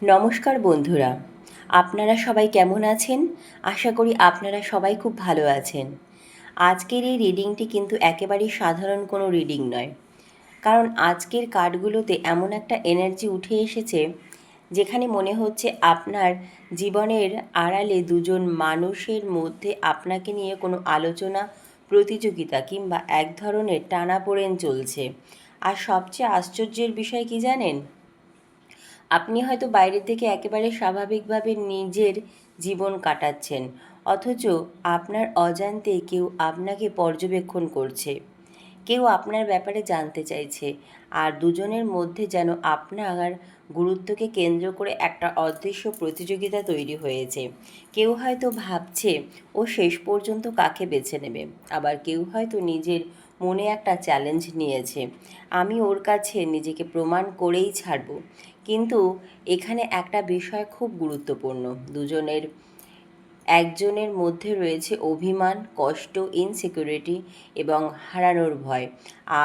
নমস্কার বন্ধুরা, আপনারা সবাই কেমন আছেন? আশা করি আপনারা সবাই খুব ভালো আছেন। আজকের এই রিডিংটি কিন্তু একেবারেই সাধারণ কোনো রিডিং নয়, কারণ আজকের কার্ডগুলোতে এমন একটা এনার্জি উঠে এসেছে যেখানে মনে হচ্ছে আপনার জীবনের আড়ালে দুজন মানুষের মধ্যে আপনাকে নিয়ে কোনো আলোচনা, প্রতিযোগিতা কিংবা এক ধরনের টানাপোড়েন চলছে। আর সবচেয়ে আশ্চর্যের বিষয় কি জানেন? আপনি হয়তো বাইরে থেকে একেবারে স্বাভাবিকভাবে নিজের জীবন কাটাচ্ছেন, অথচ আপনার অজান্তে কেউ আপনাকে পর্যবেক্ষণ করছে, কেউ আপনার ব্যাপারে জানতে চাইছে। আর দুজনের মধ্যে যেন আপনার গুরুত্বকে কেন্দ্র করে একটা অদৃশ্য প্রতিযোগিতা তৈরি হয়েছে। কেউ হয়তো ভাবছে ও শেষ পর্যন্ত কাকে বেছে নেবে, আবার কেউ হয়তো নিজের মনে একটা চ্যালেঞ্জ নিয়েছে, আমি ওর কাছে নিজেকে প্রমাণ করেই ছাড়ব। কিন্তু এখানে একটা বিষয় খুব গুরুত্বপূর্ণ, একজনের মধ্যে রয়েছে অভিমান, কষ্ট, ইনসিকিউরিটি এবং হারানোর ভয়,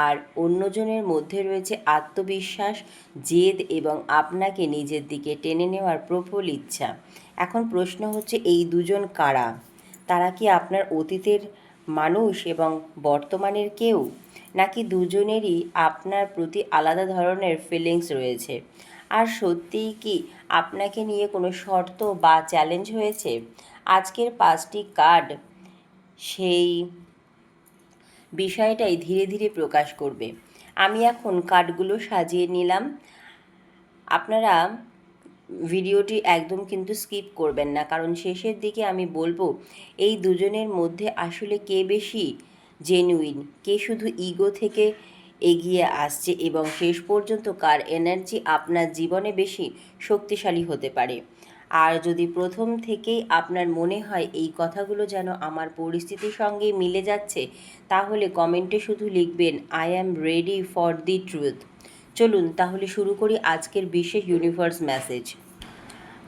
আর অন্যজনের মধ্যে রয়েছে আত্মবিশ্বাস, জেদ এবং আপনাকে নিজের দিকে টেনে নেওয়ার প্রবল ইচ্ছা। এখন প্রশ্ন হচ্ছে, এই দুজন কারা? তারা কি আপনার অতীতের মানুষ এবং বর্তমানের কেউ, নাকি দুজনেরই আপনার প্রতি আলাদা ধরনের ফিলিংস রয়েছে? আর সত্যিই কি আপনাকে নিয়ে কোনো শর্ত বা চ্যালেঞ্জ হয়েছে? আজকের 5টি কার্ড সেই বিষয়টাই ধীরে ধীরে প্রকাশ করবে। আমি এখন কার্ডগুলো সাজিয়ে নিলাম। আপনারা ভিডিওটি একদম কিন্তু স্কিপ করবেন না, কারণ শেষের দিকে আমি বলবো এই দুজনের মধ্যে আসলে কে বেশি জেনুইন, কে শুধু ইগো থেকে এগিয়ে আসছে, এবং শেষ পর্যন্ত কার এনার্জি আপনার জীবনে বেশি শক্তিশালী হতে পারে। আর যদি প্রথম থেকেই আপনার মনে হয় এই কথাগুলো যেন আমার পরিস্থিতির সঙ্গে মিলে যাচ্ছে, তাহলে কমেন্টে শুধু লিখবেন, I am ready for the truth. চলুন তাহলে শুরু করি আজকের বিশেষ ইউনিভার্স মেসেজ।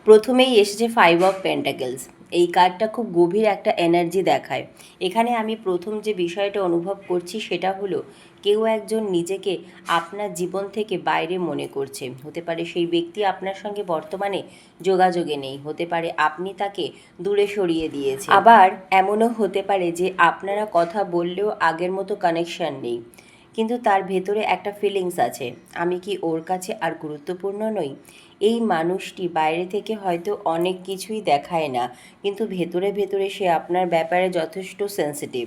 প্রথমেই এসেছে 5 অফ পেন্টাকেলস। এই কার্ডটা খুব গভীর একটা এনার্জি দেখায়। এখানে আমি প্রথম যে বিষয়টা অনুভব করছি সেটা হলো, কেউ একজন নিজেকে আপনার জীবন থেকে বাইরে মনে করছে। হতে পারে সেই ব্যক্তি আপনার সঙ্গে বর্তমানে যোগাযোগে নেই, হতে পারে আপনি তাকে দূরে সরিয়ে দিয়েছেন, আবার এমনও হতে পারে যে আপনারা কথা বললেও আগের মতো কানেকশন নেই, কিন্তু তার ভেতরে একটা ফিলিংস আছে, আমি কি ওর কাছে আর গুরুত্বপূর্ণ নই? এই মানুষটি বাইরে থেকে হয়তো অনেক কিছুই দেখায় না, কিন্তু ভেতরে ভেতরে সে আপনার ব্যাপারে যথেষ্ট সেন্সিটিভ।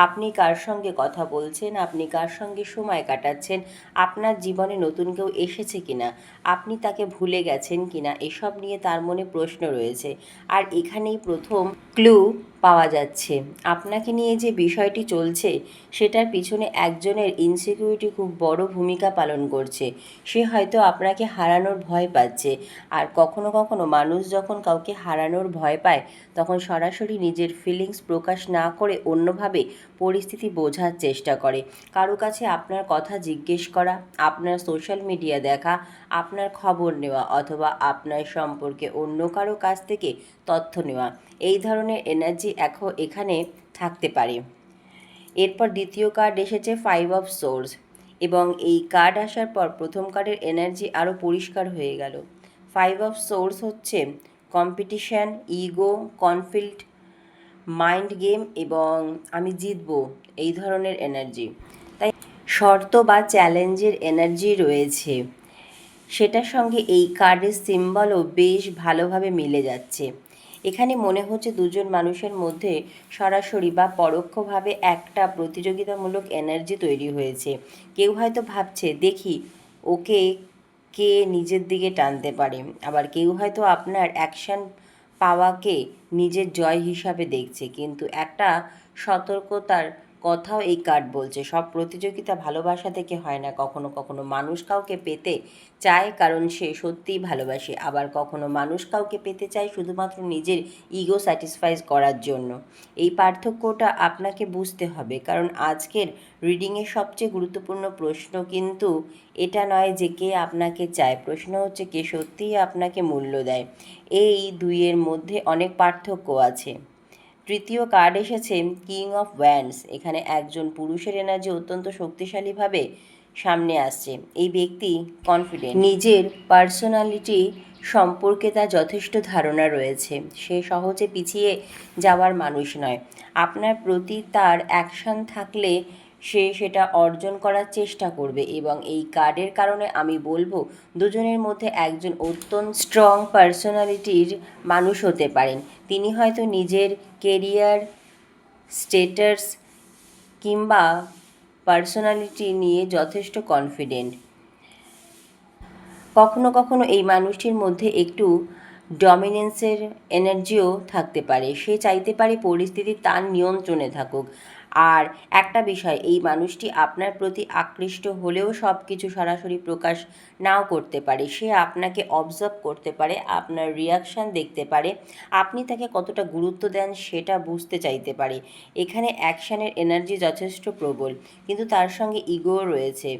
আপনি কার সঙ্গে কথা বলছেন, আপনি কার সঙ্গে সময় কাটাচ্ছেন, আপনার জীবনে নতুন কেউ এসেছে কিনা, আপনি তাকে ভুলে গেছেন কিনা, এসব নিয়ে তার মনে প্রশ্ন রয়েছে। আর এখানেই প্রথম ক্লু পাওয়া যাচ্ছে, আপনাকে নিয়ে যে বিষয়টি চলছে সেটার পিছনে একজনের ইনসিকিউরিটি খুব বড় ভূমিকা পালন করছে। সে হয়তো আপনাকে হারানোর ভয় পাচ্ছে, আর কখনো কখনো মানুষ যখন কাউকে হারানোর ভয় পায় তখন সরাসরি নিজের ফিলিংস প্রকাশ না করে অন্যভাবে পরিস্থিতি বোঝার চেষ্টা করে। কারো কাছে আপনার কথা জিজ্ঞেস করা, আপনার সোশ্যাল মিডিয়া দেখা, আপনার খবর নেওয়া, অথবা আপনার সম্পর্কে অন্য কারো কাছ থেকে তথ্য নেওয়া, এই ধরনের এনার্জি এখানে থাকতে পারে। এরপর দ্বিতীয় কার্ড এসেছে 5 অফ সোর্স, এবং এই কার্ড আসার পর প্রথম কার্ডের এনার্জি আরও পরিষ্কার হয়ে গেল। 5 অফ সোর্স হচ্ছে competition, ego, conflict, mind game এবং আমি জিতবো, এই ধরনের এনার্জি। তাই শর্ত বা চ্যালেঞ্জের এনার্জি রয়েছে, সেটার সঙ্গে এই কার্ডের সিম্বলও বেশ ভালোভাবে মিলে যাচ্ছে। এখানে মনে হচ্ছে দুজন মানুষের মধ্যে সরাসরি বা পরোক্ষভাবে একটা প্রতিযোগিতামূলক এনার্জি তৈরি হয়েছে। কেউ হয়তো ভাবছে, দেখি ওকে কে নিজের দিকে টানতে পারে, আবার কেউ হয়তো আপনার অ্যাকশন পাওয়াকে নিজের জয় হিসাবে দেখছে। কিন্তু একটা সতর্কতার কথাও এই কার্ড বলছে, সব প্রতিযোগিতা ভালোবাসা থেকে হয় না। কখনো কখনো মানুষ কাউকে পেতে চায় কারণ সে সত্যিই ভালোবাসে, আবার কখনো মানুষ কাউকে পেতে চায় শুধুমাত্র নিজের ইগো স্যাটিসফাই করার জন্য। এই পার্থক্যটা আপনাকে বুঝতে হবে, কারণ আজকের রিডিংয়ের সবচেয়ে গুরুত্বপূর্ণ প্রশ্ন কিন্তু এটা নয় যে কে আপনাকে চায়, প্রশ্ন হচ্ছে কে সত্যিই আপনাকে মূল্য দেয়। এই দুইয়ের মধ্যে অনেক পার্থক্য আছে। তৃতীয় কার্ড এসেছে কিং অফ ওয়ান্ডস। এখানে একজন পুরুষের এনার্জি অত্যন্ত শক্তিশালীভাবে সামনে আসছে। এই ব্যক্তি কনফিডেন্ট, নিজের পার্সোনালিটি সম্পর্কে তার যথেষ্ট ধারণা রয়েছে। সে সহজে পিছিয়ে যাওয়ার মানুষ নয়। আপনার প্রতি তার অ্যাকশন থাকলে সে সেটা অর্জন করার চেষ্টা করবে, এবং এই কার্ডের কারণে আমি বলবো দুজনের মধ্যে একজন অত্যন্ত স্ট্রং পার্সোনালিটির মানুষ হতে পারেন। তিনি হয়তো নিজের কেরিয়ার, স্টেটাস কিংবা পার্সোনালিটি নিয়ে যথেষ্ট কনফিডেন্ট। কখনো কখনো এই মানুষটির মধ্যে একটু ডমিনেন্সের এনার্জিও থাকতে পারে। সে চাইতে পারে পরিস্থিতি তার নিয়ন্ত্রণে থাকুক। আর একটা বিষয়, এই মানুষটি আপনার প্রতি আকৃষ্ট হলেও সব কিছু সরাসরি প্রকাশ নাও করতে পারে। সে আপনাকে অবজার্ভ করতে পারে, আপনার রিয়াকশান দেখতে পারে, আপনি তাকে কতটা গুরুত্ব দেন সেটা বুঝতে চাইতে পারে। এখানে অ্যাকশানের এনার্জি যথেষ্ট প্রবল, কিন্তু তার সঙ্গে ইগোও রয়েছে।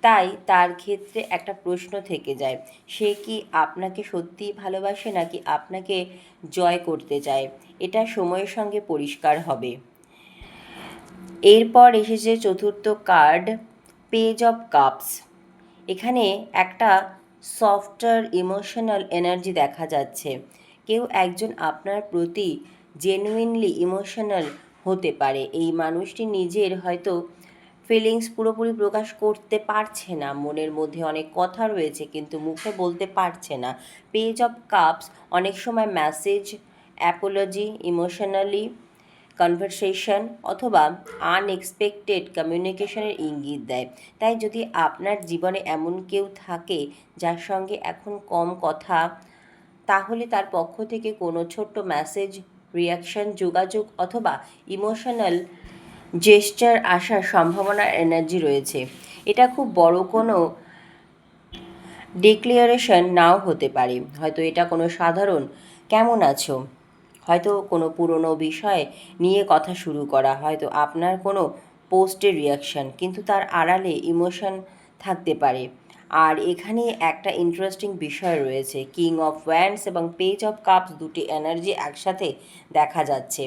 তাই তার ক্ষেত্রে একটা প্রশ্ন থেকে যায়, সে কি আপনাকে সত্যিই ভালোবাসে নাকি আপনাকে জয় করতে চায়? এটা সময়ের সঙ্গে পরিষ্কার হবে। এরপর এসেছে চতুর্থ কার্ড, পেজ অফ কাপস। এখানে একটা সফটার ইমোশনাল এনার্জি দেখা যাচ্ছে। কেউ একজন আপনার প্রতি জেনুইনলি ইমোশনাল হতে পারে। এই মানুষটি নিজের হয়তো ফিলিংস পুরোপুরি প্রকাশ করতে পারছে না, মনের মধ্যে অনেক কথা রয়েছে কিন্তু মুখে বলতে পারছে না। পেজ অফ কাপস অনেক সময় মেসেজ, অ্যাপোলজি, ইমোশনালি কনভারসেশন অথবা আনএক্সপেক্টেড কমিউনিকেশনের ইঙ্গিত দেয়। তাই যদি আপনার জীবনে এমন কেউ থাকে যার সঙ্গে এখন কম কথা, তাহলে তার পক্ষ থেকে কোনো ছোট্ট মেসেজ, রিয়াকশন, যোগাযোগ অথবা ইমোশনাল জেস্চার আসার সম্ভাবনার এনার্জি রয়েছে। এটা খুব বড় কোনো ডিক্লারেশন নাও হতে পারে। হয়তো এটা কোনো সাধারণ কেমন আছো, হয়তো কোনো পুরনো বিষয় নিয়ে কথা শুরু করা, হয়তো আপনার কোনো পোস্টের রিয়াকশান, কিন্তু তার আড়ালে ইমোশন থাকতে পারে। আর এখানে একটা ইন্টারেস্টিং বিষয় রয়েছে, কিং অফ ওয়ান্ডস এবং পেজ অফ কাপস দুটি এনার্জি একসাথে দেখা যাচ্ছে।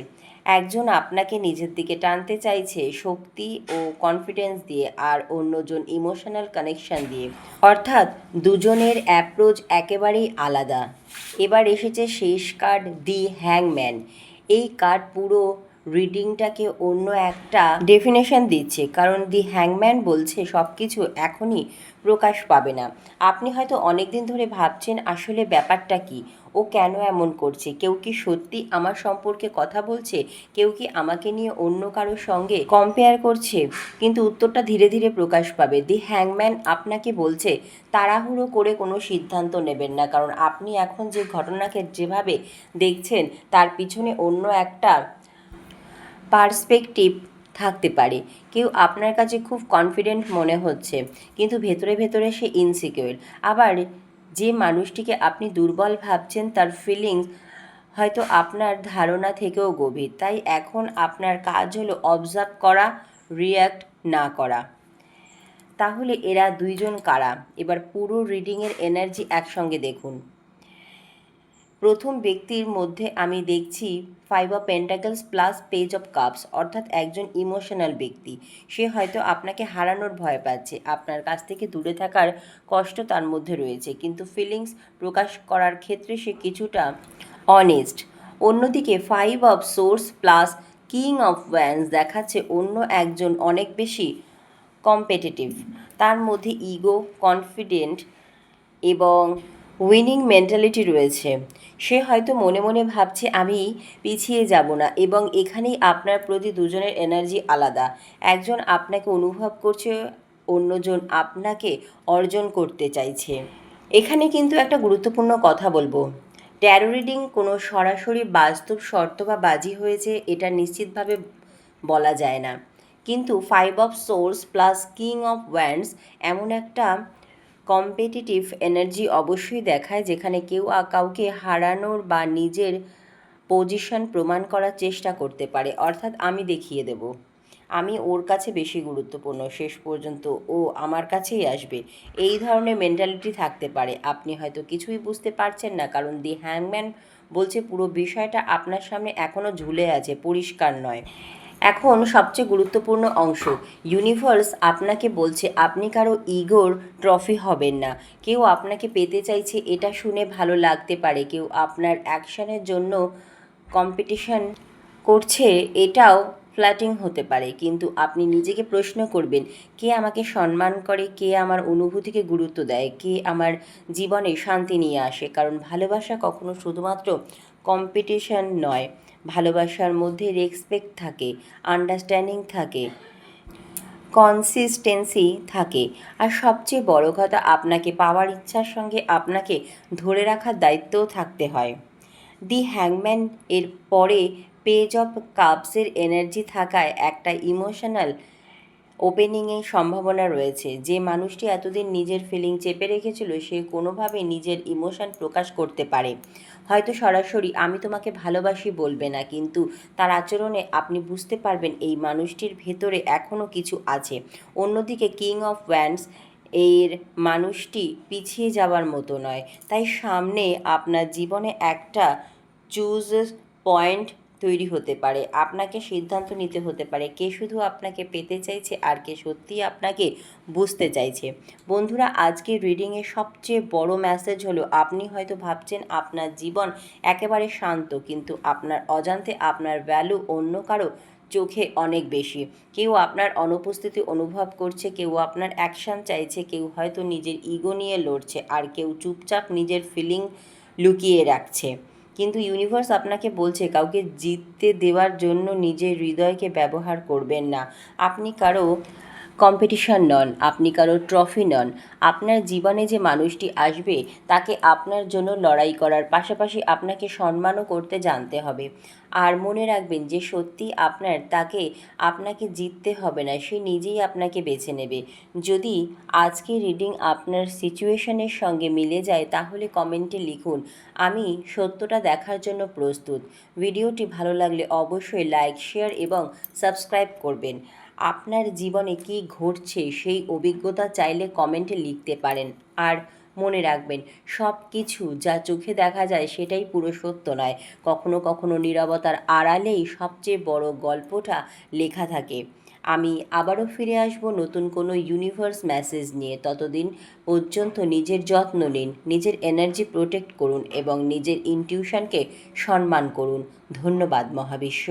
একজন আপনাকে নিজের দিকে টানতে চাইছে শক্তি ও কনফিডেন্স দিয়ে, আর অন্যজন ইমোশনাল কানেকশন দিয়ে। অর্থাৎ দুজনের অ্যাপ্রোচ একেবারেই আলাদা। এবার এসেছে শেষ কার্ড, দি হ্যাংম্যান। এই কার্ড পুরো রিডিংটাকে অন্য একটা ডেফিনেশন দিচ্ছে, কারণ দি হ্যাংম্যান বলছে সব কিছু এখনই প্রকাশ পাবে না। আপনি হয়তো অনেক দিন ধরে ভাবছেন আসলে ব্যাপারটা কি, ও কেন এমন করছে, কেউ কি সত্যি আমার সম্পর্কে কথা বলছে, কেউ কি আমাকে নিয়ে অন্য কারোর সঙ্গে কম্পেয়ার করছে, কিন্তু উত্তরটা ধীরে ধীরে প্রকাশ পাবে। দি হ্যাংম্যান আপনাকে বলছে তাড়াহুড়ো করে কোনো সিদ্ধান্ত নেবেন না, কারণ আপনি এখন যে ঘটনাকে যেভাবে দেখছেন তার পিছনে অন্য একটা পার্সপেক্টিভ থাকতে পারে। কেউ আপনার কাছে খুব কনফিডেন্ট মনে হচ্ছে, কিন্তু ভেতরে ভেতরে সে ইনসিকিউর। আবার যে মানুষটিকে আপনি দুর্বল ভাবছেন তার ফিলিংস হয়তো আপনার ধারণা থেকেও গভীর। তাই এখন আপনার কাজ হলো অবজার্ভ করা, রিয়্যাক্ট না করা। তাহলে এরা দুইজন কারা? এবার পুরো রিডিংয়ের এনার্জি একসঙ্গে দেখুন। প্রথম ব্যক্তির মধ্যে আমি দেখছি 5 of pentacles plus page of cups, অর্থাৎ একজন ইমোশনাল ব্যক্তি। সে হয়তো আপনাকে হারানোর ভয় পাচ্ছে, আপনার কাছ থেকে দূরে থাকার কষ্ট তার মধ্যে রয়েছে, কিন্তু ফিলিংস প্রকাশ করার ক্ষেত্রে সে কিছুটা অনেস্ট। অন্যদিকে 5 of swords plus king of wands দেখাচ্ছে অন্য একজন অনেক বেশি কম্পিটিটিভ। তার মধ্যে ইগো, কনফিডেন্ট এবং উইনিং মেন্টালিটি রয়েছে। সে হয়তো মনে মনে ভাবছে আমি পিছিয়ে যাব না, এবং এখানেই আপনার প্রতি দুজনের এনার্জি আলাদা। একজন আপনাকে অনুভব করছে, অন্যজন আপনাকে অর্জন করতে চাইছে। এখানে কিন্তু একটা গুরুত্বপূর্ণ কথা বলবো, ট্যারো রিডিং কোনো সরাসরি বাস্তব শর্ত বা বাজি হয়েছে এটা নিশ্চিতভাবে বলা যায় না, কিন্তু 5 of swords plus king of wands এমন একটা কম্পিটিটিভ এনার্জি অবশ্যই দেখায়, যেখানে কেউ কাউকে হারানোর বা নিজের পজিশন প্রমাণ করার চেষ্টা করতে পারে। অর্থাৎ আমি দেখিয়ে দেব, আমি ওর কাছে বেশি গুরুত্বপূর্ণ, শেষ পর্যন্ত ও আমার কাছেই আসবে, এই ধরনের মেন্টালিটি থাকতে পারে। আপনি হয়তো কিছুই বুঝতে পারছেন না, কারণ দি হ্যাংম্যান বলছে পুরো বিষয়টা আপনার সামনে এখনও ঝুলে আছে, পরিষ্কার নয়। এখন সবচেয়ে গুরুত্বপূর্ণ অংশ, ইউনিভার্স আপনাকে বলছে আপনি কারো ইগোর ট্রফি হবেন না। কেউ আপনাকে পেতে চাইছে, এটা শুনে ভালো লাগতে পারে। কেউ আপনার অ্যাকশনের জন্য কম্পিটিশন করছে, এটাও ফ্ল্যাটিং হতে পারে। কিন্তু আপনি নিজেকে প্রশ্ন করবেন, কে আমাকে সম্মান করে, কে আমার অনুভূতিকে গুরুত্ব দেয়, কে আমার জীবনে শান্তি নিয়ে আসে। কারণ ভালোবাসা কখনো শুধুমাত্র কম্পিটিশন নয়, ভালোবাসার মধ্যে রেসপেক্ট থাকে, আন্ডারস্ট্যান্ডিং থাকে, কনসিস্টেন্সি থাকে। আর সবচেয়ে বড় কথা, আপনাকে পাওয়ার ইচ্ছার সঙ্গে আপনাকে ধরে রাখার দায়িত্বও থাকতে হয়। দি হ্যাংম্যান এর পরে পেজ অফ কাপসের এনার্জি থাকায় একটা ইমোশনাল ওপেনিংয়ের সম্ভাবনা রয়েছে। যে মানুষটি এতদিন নিজের ফিলিং চেপে রেখেছিল, সে কোনোভাবে নিজের ইমোশন প্রকাশ করতে পারে। হয়তো সরাসরি আমি তোমাকে ভালোবাসি বলবে না, কিন্তু তার আচরণে আপনি বুঝতে পারবেন এই মানুষটির ভেতরে এখনও কিছু আছে। অন্যদিকে কিং অফ ওয়ান্ডস এর মানুষটি পিছিয়ে যাওয়ার মতো নয়। তাই সামনে আপনার জীবনে একটা চুজ পয়েন্ট তৈরি হতে পারে। আপনাকে সিদ্ধান্ত নিতে হতে পারে, কে শুধু আপনাকে পেতে চাইছে আর কে সত্যিই আপনাকে বুঝতে চাইছে। বন্ধুরা, আজকের রিডিংয়ের সবচেয়ে বড় মেসেজ হলো, আপনি হয়তো ভাবছেন আপনার জীবন একেবারে শান্ত, কিন্তু আপনার অজান্তে আপনার ভ্যালু অন্য কারো চোখে অনেক বেশি। কেউ আপনার অনুপস্থিতি অনুভব করছে, কেউ আপনার অ্যাকশন চাইছে, কেউ হয়তো নিজের ইগো নিয়ে লড়ছে, আর কেউ চুপচাপ নিজের ফিলিং লুকিয়ে রাখছে। কিন্তু ইউনিভার্স আপনাকে বলছে, কাউকে জিততে দেওয়ার জন্য নিজের হৃদয়কে ব্যবহার করবেন না। আপনি কারো কম্পিটিশন নন, আপনি কারো ট্রফি নন। আপনার জীবনে যে মানুষটি আসবে, তাকে আপনার জন্য লড়াই করার পাশাপাশি আপনাকে সম্মানও করতে জানতে হবে। আর মনে রাখবেন, যে সত্যি আপনার, তাকে আপনাকে জিততে হবে না, সে নিজেই আপনাকে বেছে নেবে। যদি আজকের রিডিং আপনার সিচুয়েশনের সঙ্গে মিলে যায়, তাহলে কমেন্টে লিখুন, আমি সত্যটা দেখার জন্য প্রস্তুত। ভিডিওটি ভালো লাগলে অবশ্যই লাইক, শেয়ার এবং সাবস্ক্রাইব করবেন। আপনার জীবনে কী ঘটছে সেই অভিজ্ঞতা চাইলে কমেন্টে লিখতে পারেন। আর মনে রাখবেন, সব কিছু যা চোখে দেখা যায় সেটাই পুরো সত্য নয়। কখনো কখনো নীরবতার আড়ালেই সবচেয়ে বড় গল্পটা লেখা থাকে। আমি আবারও ফিরে আসব নতুন কোনো ইউনিভার্স মেসেজ নিয়ে। ততদিন পর্যন্ত নিজের যত্ন নিন, নিজের এনার্জি প্রোটেক্ট করুন এবং নিজের ইনটিউশনকে সম্মান করুন। ধন্যবাদ মহাবিশ্ব।